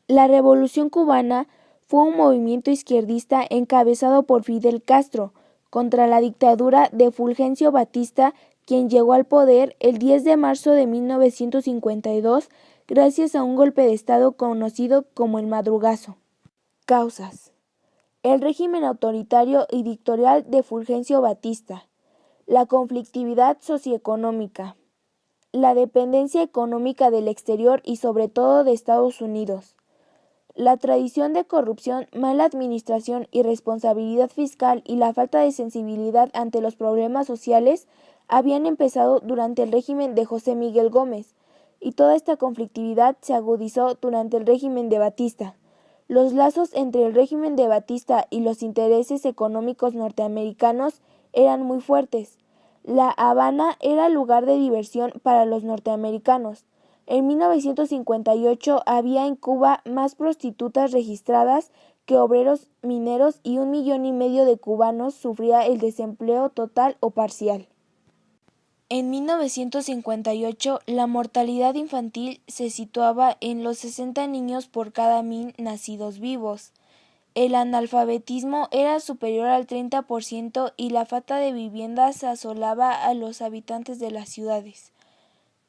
La Revolución cubana fue un movimiento izquierdista encabezado por Fidel Castro contra la dictadura de Fulgencio Batista, quien llegó al poder el 10 de marzo de 1952 gracias a un golpe de Estado conocido como el Madrugazo. Causas: el régimen autoritario y dictatorial de Fulgencio Batista, la conflictividad socioeconómica, la dependencia económica del exterior y sobre todo de Estados Unidos, la tradición de corrupción, mala administración, irresponsabilidad fiscal y la falta de sensibilidad ante los problemas sociales habían empezado durante el régimen de José Miguel Gómez, y toda esta conflictividad se agudizó durante el régimen de Batista. Los lazos entre el régimen de Batista y los intereses económicos norteamericanos eran muy fuertes. La Habana era lugar de diversión para los norteamericanos. En 1958 había en Cuba más prostitutas registradas que obreros mineros y 1,5 millones de cubanos sufría el desempleo total o parcial. En 1958 la mortalidad infantil se situaba en los 60 niños por cada 1,000 nacidos vivos. El analfabetismo era superior al 30% y la falta de viviendas asolaba a los habitantes de las ciudades.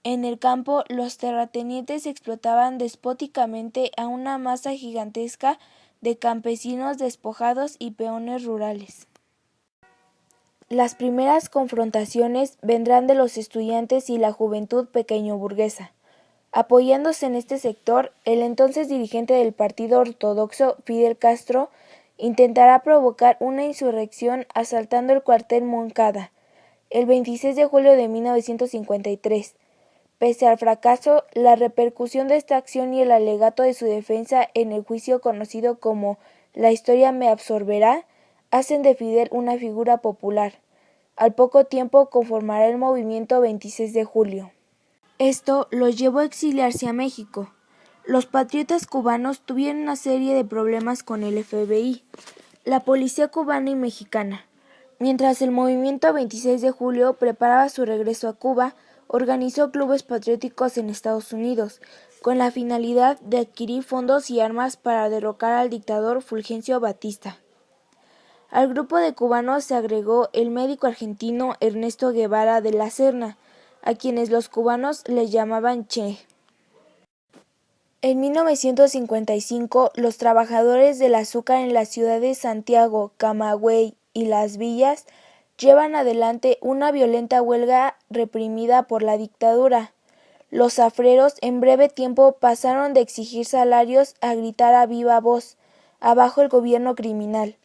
En el campo, los terratenientes explotaban despóticamente a una masa gigantesca de campesinos despojados y peones rurales. Las primeras confrontaciones vendrán de los estudiantes y la juventud pequeño-burguesa. Apoyándose en este sector, el entonces dirigente del Partido Ortodoxo, Fidel Castro, intentará provocar una insurrección asaltando el cuartel Moncada, el 26 de julio de 1953. Pese al fracaso, la repercusión de esta acción y el alegato de su defensa en el juicio conocido como "La historia me absorberá", hacen de Fidel una figura popular. Al poco tiempo conformará el movimiento 26 de julio. Esto los llevó a exiliarse a México. Los patriotas cubanos tuvieron una serie de problemas con el FBI, la policía cubana y mexicana. Mientras el movimiento 26 de julio preparaba su regreso a Cuba, organizó clubes patrióticos en Estados Unidos, con la finalidad de adquirir fondos y armas para derrocar al dictador Fulgencio Batista. Al grupo de cubanos se agregó el médico argentino Ernesto Guevara de la Serna, a quienes los cubanos les llamaban Che. En 1955, los trabajadores del azúcar en las ciudades de Santiago, Camagüey y Las Villas llevan adelante una violenta huelga reprimida por la dictadura. Los zafreros en breve tiempo pasaron de exigir salarios a gritar a viva voz: "Abajo el gobierno criminal".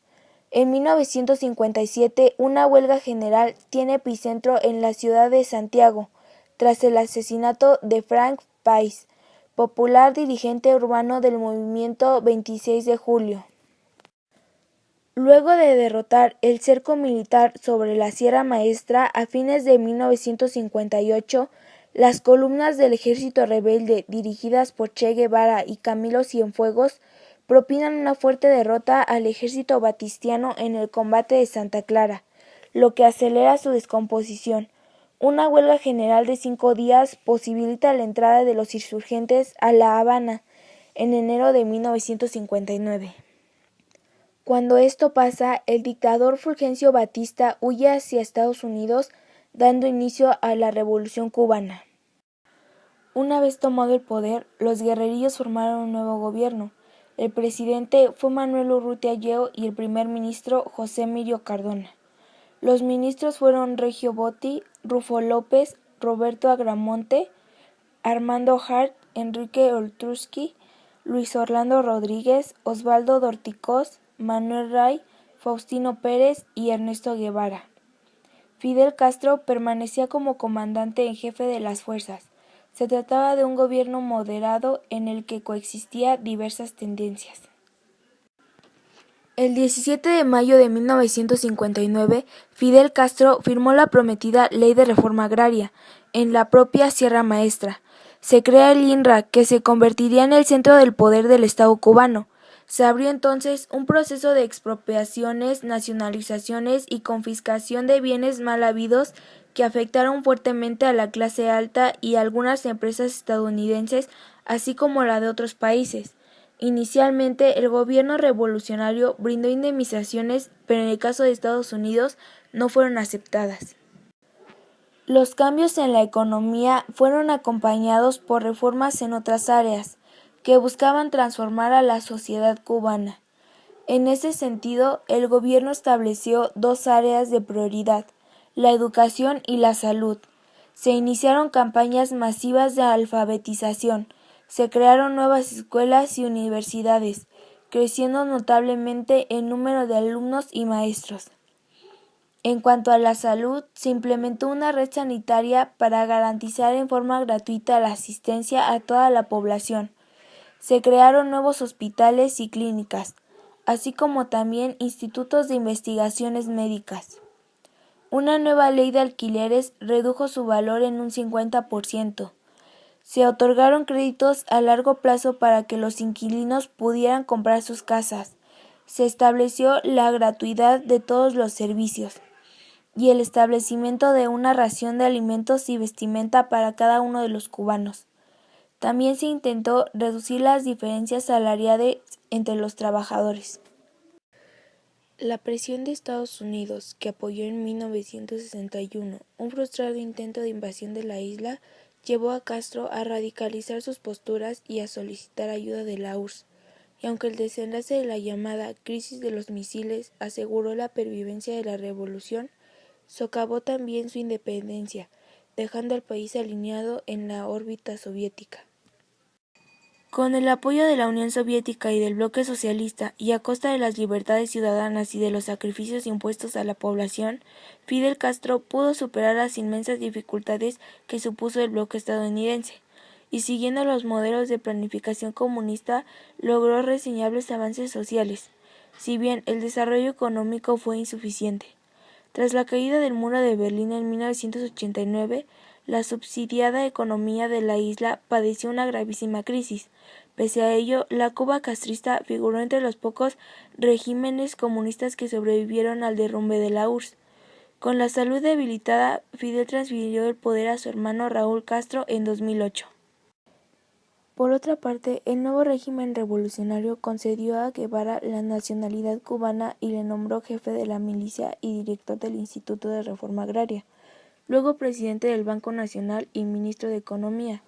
En 1957, una huelga general tiene epicentro en la ciudad de Santiago, tras el asesinato de Frank Pais, popular dirigente urbano del movimiento 26 de julio. Luego de derrotar el cerco militar sobre la Sierra Maestra a fines de 1958, las columnas del ejército rebelde, dirigidas por Che Guevara y Camilo Cienfuegos, propinan una fuerte derrota al ejército batistiano en el combate de Santa Clara, lo que acelera su descomposición. Una huelga general de 5 días posibilita la entrada de los insurgentes a La Habana en enero de 1959. Cuando esto pasa, el dictador Fulgencio Batista huye hacia Estados Unidos, dando inicio a la Revolución cubana. Una vez tomado el poder, los guerrilleros formaron un nuevo gobierno. El presidente fue Manuel Urrutia Yeo y el primer ministro José Emilio Cardona. Los ministros fueron Regio Botti, Rufo López, Roberto Agramonte, Armando Hart, Enrique Oltrusky, Luis Orlando Rodríguez, Osvaldo Dorticós, Manuel Ray, Faustino Pérez y Ernesto Guevara. Fidel Castro permanecía como comandante en jefe de las fuerzas. Se trataba de un gobierno moderado en el que coexistían diversas tendencias. El 17 de mayo de 1959, Fidel Castro firmó la prometida Ley de Reforma Agraria en la propia Sierra Maestra. Se crea el INRA, que se convertiría en el centro del poder del Estado cubano. Se abrió entonces un proceso de expropiaciones, nacionalizaciones y confiscación de bienes mal habidos que afectaron fuertemente a la clase alta y a algunas empresas estadounidenses, así como la de otros países. Inicialmente, el gobierno revolucionario brindó indemnizaciones, pero en el caso de Estados Unidos no fueron aceptadas. Los cambios en la economía fueron acompañados por reformas en otras áreas, que buscaban transformar a la sociedad cubana. En ese sentido, el gobierno estableció dos áreas de prioridad: la educación y la salud. Se iniciaron campañas masivas de alfabetización, se crearon nuevas escuelas y universidades, creciendo notablemente el número de alumnos y maestros. En cuanto a la salud, se implementó una red sanitaria para garantizar en forma gratuita la asistencia a toda la población. Se crearon nuevos hospitales y clínicas, así como también institutos de investigaciones médicas. Una nueva ley de alquileres redujo su valor en un 50%. Se otorgaron créditos a largo plazo para que los inquilinos pudieran comprar sus casas. Se estableció la gratuidad de todos los servicios y el establecimiento de una ración de alimentos y vestimenta para cada uno de los cubanos. También se intentó reducir las diferencias salariales entre los trabajadores. La presión de Estados Unidos, que apoyó en 1961 un frustrado intento de invasión de la isla, llevó a Castro a radicalizar sus posturas y a solicitar ayuda de la URSS, y aunque el desenlace de la llamada crisis de los misiles aseguró la pervivencia de la revolución, socavó también su independencia, dejando al país alineado en la órbita soviética. Con el apoyo de la Unión Soviética y del bloque socialista, y a costa de las libertades ciudadanas y de los sacrificios impuestos a la población, Fidel Castro pudo superar las inmensas dificultades que supuso el bloque estadounidense, y siguiendo los modelos de planificación comunista, logró reseñables avances sociales, si bien el desarrollo económico fue insuficiente. Tras la caída del muro de Berlín en 1989, la subsidiada economía de la isla padeció una gravísima crisis. Pese a ello, la Cuba castrista figuró entre los pocos regímenes comunistas que sobrevivieron al derrumbe de la URSS. Con la salud debilitada, Fidel transfirió el poder a su hermano Raúl Castro en 2008. Por otra parte, el nuevo régimen revolucionario concedió a Guevara la nacionalidad cubana y le nombró jefe de la milicia y director del Instituto de Reforma Agraria, luego presidente del Banco Nacional y ministro de Economía,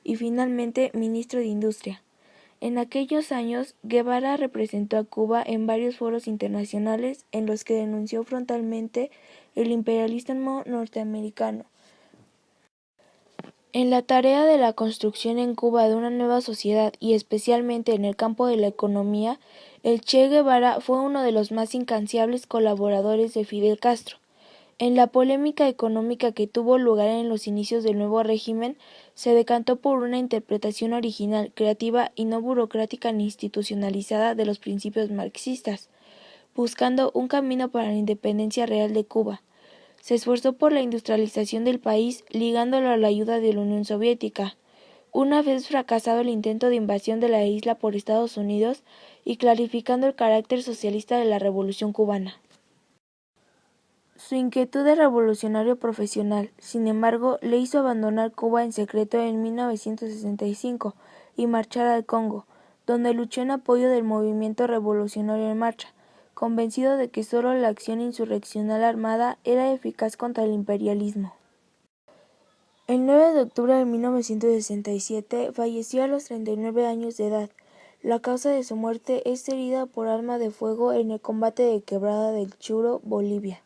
y finalmente ministro de Industria. En aquellos años, Guevara representó a Cuba en varios foros internacionales en los que denunció frontalmente el imperialismo norteamericano. En la tarea de la construcción en Cuba de una nueva sociedad y especialmente en el campo de la economía, el Che Guevara fue uno de los más incansables colaboradores de Fidel Castro. En la polémica económica que tuvo lugar en los inicios del nuevo régimen, se decantó por una interpretación original, creativa y no burocrática ni institucionalizada de los principios marxistas, buscando un camino para la independencia real de Cuba. Se esforzó por la industrialización del país, ligándolo a la ayuda de la Unión Soviética. Una vez fracasado el intento de invasión de la isla por Estados Unidos, y clarificando el carácter socialista de la Revolución cubana. Su inquietud de revolucionario profesional, sin embargo, le hizo abandonar Cuba en secreto en 1965 y marchar al Congo, donde luchó en apoyo del movimiento revolucionario en marcha, convencido de que solo la acción insurreccional armada era eficaz contra el imperialismo. El 9 de octubre de 1967 falleció a los 39 años de edad. La causa de su muerte es herida por arma de fuego en el combate de Quebrada del Churo, Bolivia.